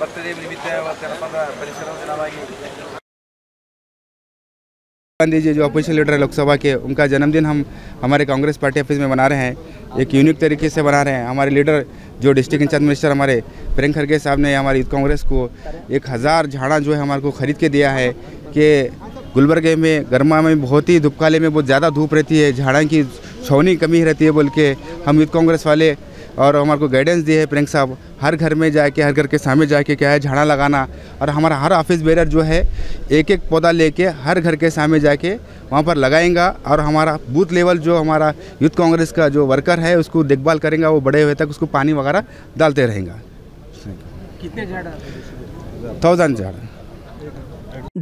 Birthday निमित्त जनपद परिसर दिनವಾಗಿ गांधी जी जो अपोजिशन लीडर है लोकसभा के, उनका जन्मदिन हम हमारे कांग्रेस पार्टी ऑफिस में मना रहे हैं। एक यूनिक तरीके से बना रहे हैं। हमारे लीडर जो डिस्ट्रिक्ट इंचार्ज मिनिस्टर हमारे प्रियंका खरगे साहब ने हमारी यूथ कांग्रेस को 1000 झाड़ा जो है हमारे को ख़रीद के दिया है कि गुलबर्गे में गर्मा में बहुत ही धूप काले में बहुत ज़्यादा धूप रहती है, झाड़ा की छावनी कमी रहती है बोल के हम यूथ कांग्रेस वाले और हमारे को गाइडेंस दिए है प्रियंका साहब। हर घर में जाके, हर घर के सामने जाके क्या है झाड़ा लगाना, और हमारा हर ऑफिस बेरर जो है एक एक पौधा लेके हर घर के सामने जाके वहाँ पर लगाएंगा, और हमारा बूथ लेवल जो हमारा यूथ कांग्रेस का जो वर्कर है उसको देखभाल करेंगे, वो बड़े हुए तक उसको पानी वगैरह डालते रहेंगा। कितने झाड़ा? 1000 झाड़ा।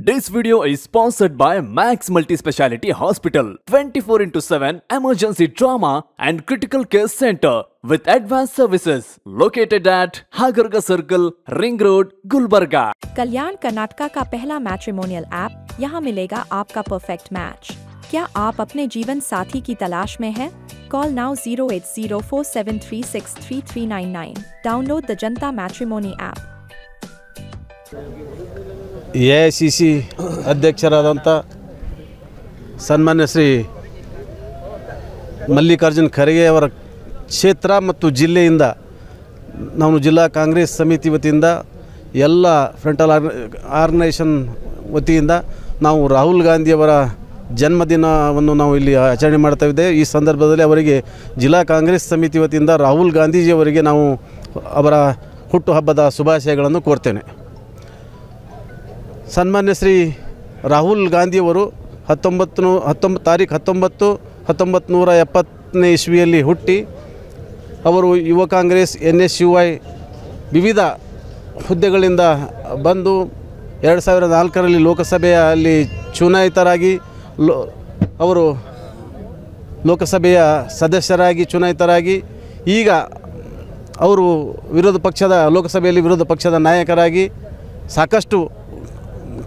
This video is sponsored by Max Multi Speciality Hospital, 24/7 emergency trauma and critical care center with advanced services located at Hagarga Circle, Ring Road, Gulbarga. कल्याण कर्नाटका का पहला मैट्रिमोनियल ऐप, यहाँ मिलेगा आपका परफेक्ट मैच। क्या आप अपने जीवन साथी की तलाश में हैं? Call now 08047363399। Download the Janata matrimony app. AICC ಅಧ್ಯಕ್ಷರಾದಂಥ ಸನ್ಮಾನ್ಯ ಶ್ರೀ ಮಲ್ಲಿಕಾರ್ಜುನ್ ಖರ್ಗೆ ಅವರ ಕ್ಷೇತ್ರ ಮತ್ತು ಜಿಲ್ಲೆಯಿಂದ ನಾವು ಜಿಲ್ಲಾ ಕಾಂಗ್ರೆಸ್ ಸಮಿತಿ ವತಿಯಿಂದ ಎಲ್ಲ ಫ್ರಂಟಲ್ ಆರ್ಗನೈಸೇಷನ್ ವತಿಯಿಂದ ನಾವು ರಾಹುಲ್ ಗಾಂಧಿಯವರ ಜನ್ಮದಿನವನ್ನು ನಾವು ಇಲ್ಲಿ ಆಚರಣೆ ಮಾಡ್ತಾ ಇದ್ದೇವೆ। ಈ ಸಂದರ್ಭದಲ್ಲಿ ಅವರಿಗೆ ಜಿಲ್ಲಾ ಕಾಂಗ್ರೆಸ್ ಸಮಿತಿ ವತಿಯಿಂದ ರಾಹುಲ್ ಗಾಂಧೀಜಿಯವರಿಗೆ ನಾವು ಅವರ ಹುಟ್ಟುಹಬ್ಬದ ಶುಭಾಶಯಗಳನ್ನು ಕೋರ್ತೇನೆ। ಸನ್ಮಾನ್ಯ ಶ್ರೀ ರಾಹುಲ್ ಗಾಂಧಿಯವರು 1970 ಇಸ್ವಿಯಲ್ಲಿ ಹುಟ್ಟಿ ಅವರು ಯುವ ಕಾಂಗ್ರೆಸ್ NSUI ವಿವಿಧ ಹುದ್ದೆಗಳಿಂದ ಬಂದು 2004ರಲ್ಲಿ ಲೋಕಸಭೆಯಲ್ಲಿ ಚುನಾಯಿತರಾಗಿ ಅವರು ಲೋಕಸಭೆಯ ಸದಸ್ಯರಾಗಿ ಚುನಾಯಿತರಾಗಿ ಈಗ ಅವರು ಲೋಕಸಭೆಯಲ್ಲಿ ವಿರೋಧ ಪಕ್ಷದ ನಾಯಕರಾಗಿ ಸಾಕಷ್ಟು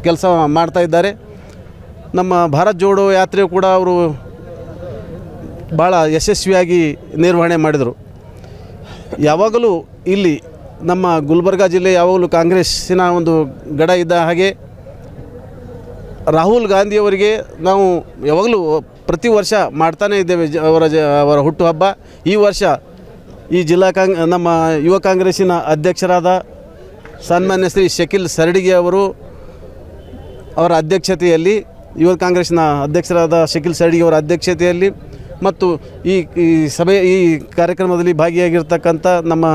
ಕೆಲಸ ಮಾಡ್ತಾ ಇದ್ದಾರೆ। ನಮ್ಮ ಭಾರತ್ ಜೋಡೋ ಯಾತ್ರೆಯು ಕೂಡ ಅವರು ಭಾಳ ಯಶಸ್ವಿಯಾಗಿ ನಿರ್ವಹಣೆ ಮಾಡಿದರು। ಯಾವಾಗಲೂ ಇಲ್ಲಿ ನಮ್ಮ ಗುಲ್ಬರ್ಗಾ ಜಿಲ್ಲೆ ಯಾವಾಗಲೂ ಕಾಂಗ್ರೆಸ್ಸಿನ ಒಂದು ಗಡ ಇದ್ದ ಹಾಗೆ ರಾಹುಲ್ ಗಾಂಧಿಯವರಿಗೆ ನಾವು ಯಾವಾಗಲೂ ಪ್ರತಿ ವರ್ಷ ಮಾಡ್ತಾನೇ ಇದ್ದೇವೆ ಅವರ ಹುಟ್ಟುಹಬ್ಬ। ಈ ವರ್ಷ ಈ ನಮ್ಮ ಯುವ ಕಾಂಗ್ರೆಸ್ಸಿನ ಅಧ್ಯಕ್ಷರಾದ ಸನ್ಮಾನ್ಯ ಶ್ರೀ ಶಕೀಲ್ ಸರಡಿಗೆ ಅವರ ಅಧ್ಯಕ್ಷತೆಯಲ್ಲಿ ಯುವ ಕಾಂಗ್ರೆಸ್ನ ಅಧ್ಯಕ್ಷರಾದ ಶಕೀಲ್ ಸರಡಿಗೆ ಅವರ ಅಧ್ಯಕ್ಷತೆಯಲ್ಲಿ ಮತ್ತು ಈ ಕಾರ್ಯಕ್ರಮದಲ್ಲಿ ಭಾಗಿಯಾಗಿರ್ತಕ್ಕಂಥ ನಮ್ಮ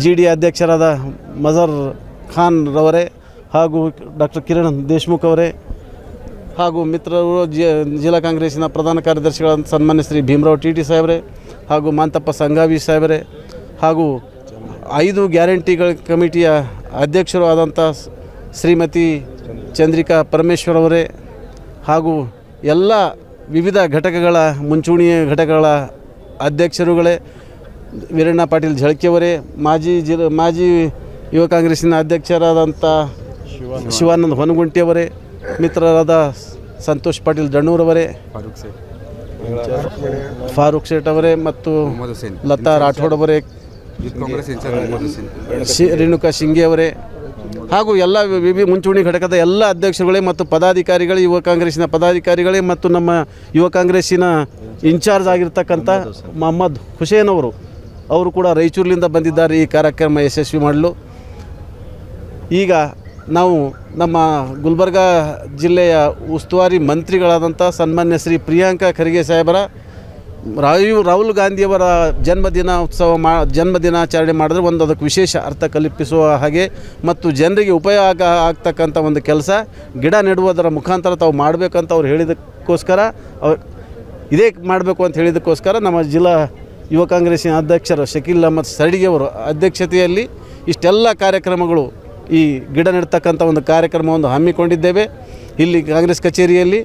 GD ಅಧ್ಯಕ್ಷರಾದ ಮಜರ್ ಖಾನ್ ರವರೇ ಹಾಗೂ ಡಾಕ್ಟರ್ ಕಿರಣ್ ದೇಶ್ಮುಖ್ ಅವರೇ ಹಾಗೂ ಮಿತ್ರರು ಜಿಲ್ಲಾ ಕಾಂಗ್ರೆಸ್ಸಿನ ಪ್ರಧಾನ ಕಾರ್ಯದರ್ಶಿಗಳಾದ ಸನ್ಮಾನ್ಯ ಶ್ರೀ ಭೀಮರಾವ್ TT ಸಾಹೇಬ್ರೆ ಹಾಗೂ ಮಾಂತಪ್ಪ ಸಂಗಾವಿ ಸಾಹೇಬ್ರೆ ಹಾಗೂ 5 ಗ್ಯಾರಂಟಿಗಳ ಕಮಿಟಿಯ ಅಧ್ಯಕ್ಷರು ಆದಂಥ ಶ್ರೀಮತಿ ಚಂದ್ರಿಕಾ ಪರಮೇಶ್ವರ್ ಅವರೇ ಹಾಗೂ ಎಲ್ಲ ವಿವಿಧ ಘಟಕಗಳ ಮುಂಚೂಣಿಯ ಘಟಕಗಳ ಅಧ್ಯಕ್ಷರುಗಳೇ ವೀರಣ್ಣ ಪಾಟೀಲ್ ಝಳಕೆಯವರೇ, ಮಾಜಿ ಯುವ ಕಾಂಗ್ರೆಸ್ಸಿನ ಅಧ್ಯಕ್ಷರಾದಂಥ ಶಿವಾನಂದ ಹೊನಗುಂಟಿಯವರೇ, ಮಿತ್ರರಾದ ಸಂತೋಷ್ ಪಾಟೀಲ್ ಜಣ್ಣೂರವರೇ, ಫಾರೂಕ್ ಸೇಠ್ ಅವರೇ ಮತ್ತು ಲತಾ ರಾಠೋಡ್ ಅವರೇ, ರೇಣುಕಾ ಶಿಂಗೆ ಅವರೇ ಹಾಗೂ ಎಲ್ಲ ಮುಂಚೂಣಿ ಘಟಕದ ಎಲ್ಲ ಅಧ್ಯಕ್ಷರುಗಳೇ ಮತ್ತು ಪದಾಧಿಕಾರಿಗಳೇ, ಯುವ ಕಾಂಗ್ರೆಸ್ಸಿನ ಪದಾಧಿಕಾರಿಗಳೇ ಮತ್ತು ನಮ್ಮ ಯುವ ಕಾಂಗ್ರೆಸ್ಸಿನ ಇನ್ಚಾರ್ಜ್ ಆಗಿರ್ತಕ್ಕಂಥ ಮೊಹಮ್ಮದ್ ಹುಸೇನ್ ಅವರು ಕೂಡ ರಾಯಚೂರಿನಿಂದ ಬಂದಿದ್ದಾರೆ ಈ ಕಾರ್ಯಕ್ರಮ ಯಶಸ್ವಿ ಮಾಡಲು। ಈಗ ನಾವು ನಮ್ಮ ಗುಲ್ಬರ್ಗಾ ಜಿಲ್ಲೆಯ ಉಸ್ತುವಾರಿ ಮಂತ್ರಿಗಳಾದಂಥ ಸನ್ಮಾನ್ಯ ಶ್ರೀ ಪ್ರಿಯಾಂಕಾ ಖರ್ಗೆ ಸಾಹೇಬರ ರಾಹುಲ್ ಗಾಂಧಿಯವರ ಜನ್ಮದಿನಾಚರಣೆ ಮಾಡಿದ್ರೆ ಅದಕ್ಕೆ ವಿಶೇಷ ಅರ್ಥ ಕಲ್ಪಿಸುವ ಹಾಗೆ ಮತ್ತು ಜನರಿಗೆ ಉಪಯೋಗ ಆಗ್ತಕ್ಕಂಥ ಒಂದು ಕೆಲಸ ಗಿಡ ನೆಡುವುದರ ಮುಖಾಂತರ ತಾವು ಮಾಡಬೇಕಂತ ಅವ್ರು ಹೇಳಿದಕ್ಕೋಸ್ಕರ ಇದೇ ಮಾಡಬೇಕು ಅಂತ ಹೇಳಿದಕ್ಕೋಸ್ಕರ ನಮ್ಮ ಜಿಲ್ಲಾ ಯುವ ಕಾಂಗ್ರೆಸ್ಸಿನ ಅಧ್ಯಕ್ಷರು ಶಕೀಲ್ ಅಹಮದ್ ಸರಡಿಗೆ ಅವರ ಅಧ್ಯಕ್ಷತೆಯಲ್ಲಿ ಇಷ್ಟೆಲ್ಲ ಕಾರ್ಯಕ್ರಮಗಳು ಈ ಗಿಡ ನೆಡ್ತಕ್ಕಂಥ ಒಂದು ಕಾರ್ಯಕ್ರಮವನ್ನು ಹಮ್ಮಿಕೊಂಡಿದ್ದೇವೆ ಇಲ್ಲಿ ಕಾಂಗ್ರೆಸ್ ಕಚೇರಿಯಲ್ಲಿ।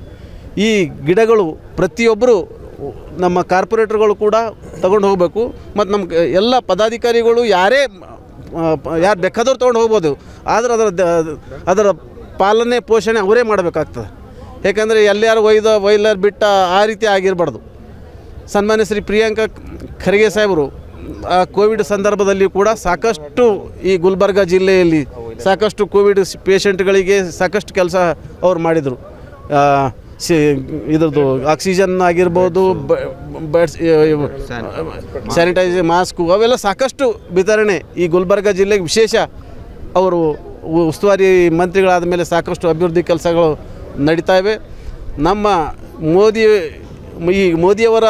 ಈ ಗಿಡಗಳು ಪ್ರತಿಯೊಬ್ಬರು ನಮ್ಮ ಕಾರ್ಪೊರೇಟರ್ಗಳು ಕೂಡ ತಗೊಂಡು ಹೋಗಬೇಕು ಮತ್ತು ನಮ್ಮ ಎಲ್ಲ ಪದಾಧಿಕಾರಿಗಳು ಯಾರು ಬೇಕಾದವ್ರು ತೊಗೊಂಡು ಹೋಗ್ಬೋದು, ಆದರೆ ಅದರ ಪಾಲನೆ ಪೋಷಣೆ ಅವರೇ ಮಾಡಬೇಕಾಗ್ತದೆ। ಯಾಕಂದರೆ ಎಲ್ಲಾರು ಒಯ್ಲರ್ ಬಿಟ್ಟ ಆ ರೀತಿ ಆಗಿರಬಾರ್ದು। ಸನ್ಮಾನ್ಯ ಶ್ರೀ ಪ್ರಿಯಾಂಕಾ ಖರ್ಗೆ ಸಾಹೇಬರು ಆ ಕೋವಿಡ್ ಸಂದರ್ಭದಲ್ಲಿ ಕೂಡ ಸಾಕಷ್ಟು ಈ ಗುಲ್ಬರ್ಗ ಜಿಲ್ಲೆಯಲ್ಲಿ ಸಾಕಷ್ಟು ಕೋವಿಡ್ ಪೇಷಂಟ್ಗಳಿಗೆ ಸಾಕಷ್ಟು ಕೆಲಸ ಅವ್ರು ಮಾಡಿದರು. ಇದ್ರದ್ದು ಆಕ್ಸಿಜನ್ ಆಗಿರ್ಬೋದು, ಸ್ಯಾನಿಟೈಸರ್, ಮಾಸ್ಕು ಅವೆಲ್ಲ ಸಾಕಷ್ಟು ವಿತರಣೆ ಈ ಗುಲ್ಬರ್ಗ ಜಿಲ್ಲೆಗೆ ವಿಶೇಷ. ಅವರು ಉಸ್ತುವಾರಿ ಮಂತ್ರಿಗಳಾದ ಮೇಲೆ ಸಾಕಷ್ಟು ಅಭಿವೃದ್ಧಿ ಕೆಲಸಗಳು ನಡೀತಾ ಇವೆ. ನಮ್ಮ ಮೋದಿಯವರ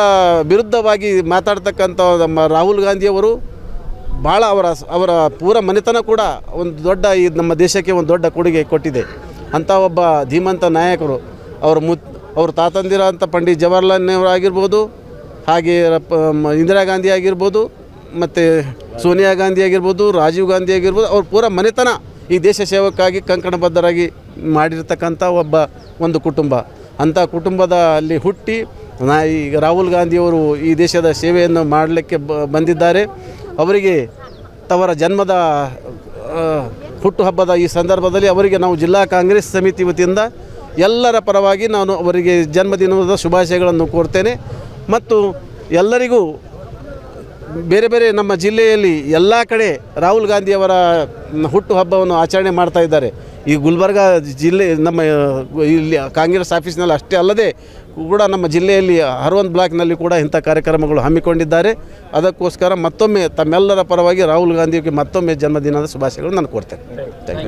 ವಿರುದ್ಧವಾಗಿ ಮಾತಾಡ್ತಕ್ಕಂಥ ನಮ್ಮ ರಾಹುಲ್ ಗಾಂಧಿಯವರು ಭಾಳ ಅವರ ಪೂರ ಮನೆತನ ಕೂಡ ಒಂದು ದೊಡ್ಡ ಈ ನಮ್ಮ ದೇಶಕ್ಕೆ ಒಂದು ದೊಡ್ಡ ಕೊಡುಗೆ ಕೊಟ್ಟಿದೆ. ಅಂಥ ಒಬ್ಬ ಧೀಮಂತ ನಾಯಕರು. ಅವ್ರ ತಾತಂದಿರ ಅಂತ ಪಂಡಿತ್ ಜವಾಹರ್ಲಾಲ್ ನೆಹರು ಆಗಿರ್ಬೋದು, ಹಾಗೆ ಇಂದಿರಾ ಗಾಂಧಿ ಆಗಿರ್ಬೋದು, ಮತ್ತು ಸೋನಿಯಾ ಗಾಂಧಿ ಆಗಿರ್ಬೋದು, ರಾಜೀವ್ ಗಾಂಧಿ ಆಗಿರ್ಬೋದು, ಅವ್ರ ಪೂರ ಮನೆತನ ಈ ದೇಶ ಸೇವಕ್ಕಾಗಿ ಕಂಕಣಬದ್ಧರಾಗಿ ಮಾಡಿರ್ತಕ್ಕಂಥ ಒಂದು ಕುಟುಂಬ. ಅಂಥ ಕುಟುಂಬದ ಅಲ್ಲಿ ಹುಟ್ಟಿ ಈಗ ರಾಹುಲ್ ಗಾಂಧಿಯವರು ಈ ದೇಶದ ಸೇವೆಯನ್ನು ಮಾಡಲಿಕ್ಕೆ ಬಂದಿದ್ದಾರೆ. ಅವರಿಗೆ ತವರ ಜನ್ಮದ ಹುಟ್ಟುಹಬ್ಬದ ಈ ಸಂದರ್ಭದಲ್ಲಿ ಅವರಿಗೆ ನಾವು ಜಿಲ್ಲಾ ಕಾಂಗ್ರೆಸ್ ಸಮಿತಿ ವತಿಯಿಂದ ಎಲ್ಲರ ಪರವಾಗಿ ನಾನು ಅವರಿಗೆ ಜನ್ಮದಿನದ ಶುಭಾಶಯಗಳನ್ನು ಕೋರ್ತೇನೆ. ಮತ್ತು ಎಲ್ಲರಿಗೂ ಬೇರೆ ಬೇರೆ ನಮ್ಮ ಜಿಲ್ಲೆಯಲ್ಲಿ ಎಲ್ಲ ಕಡೆ ರಾಹುಲ್ ಗಾಂಧಿಯವರ ಹುಟ್ಟುಹಬ್ಬವನ್ನು ಆಚರಣೆ ಮಾಡ್ತಾ ಇದ್ದಾರೆ. ಈ ಗುಲ್ಬರ್ಗ ಜಿಲ್ಲೆ ನಮ್ಮ ಇಲ್ಲಿ ಕಾಂಗ್ರೆಸ್ ಆಫೀಸ್ನಲ್ಲಿ ಅಷ್ಟೇ ಅಲ್ಲದೆ ಕೂಡ ನಮ್ಮ ಜಿಲ್ಲೆಯಲ್ಲಿ ಹರವಂತ್ ಬ್ಲಾಕ್ನಲ್ಲಿ ಕೂಡ ಇಂಥ ಕಾರ್ಯಕ್ರಮಗಳು ಹಮ್ಮಿಕೊಂಡಿದ್ದಾರೆ. ಅದಕ್ಕೋಸ್ಕರ ಮತ್ತೊಮ್ಮೆ ತಮ್ಮೆಲ್ಲರ ಪರವಾಗಿ ರಾಹುಲ್ ಗಾಂಧಿಗೆ ಮತ್ತೊಮ್ಮೆ ಜನ್ಮದಿನದ ಶುಭಾಶಯಗಳು ನಾನು ಕೋರ್ತೇನೆ. Thank you.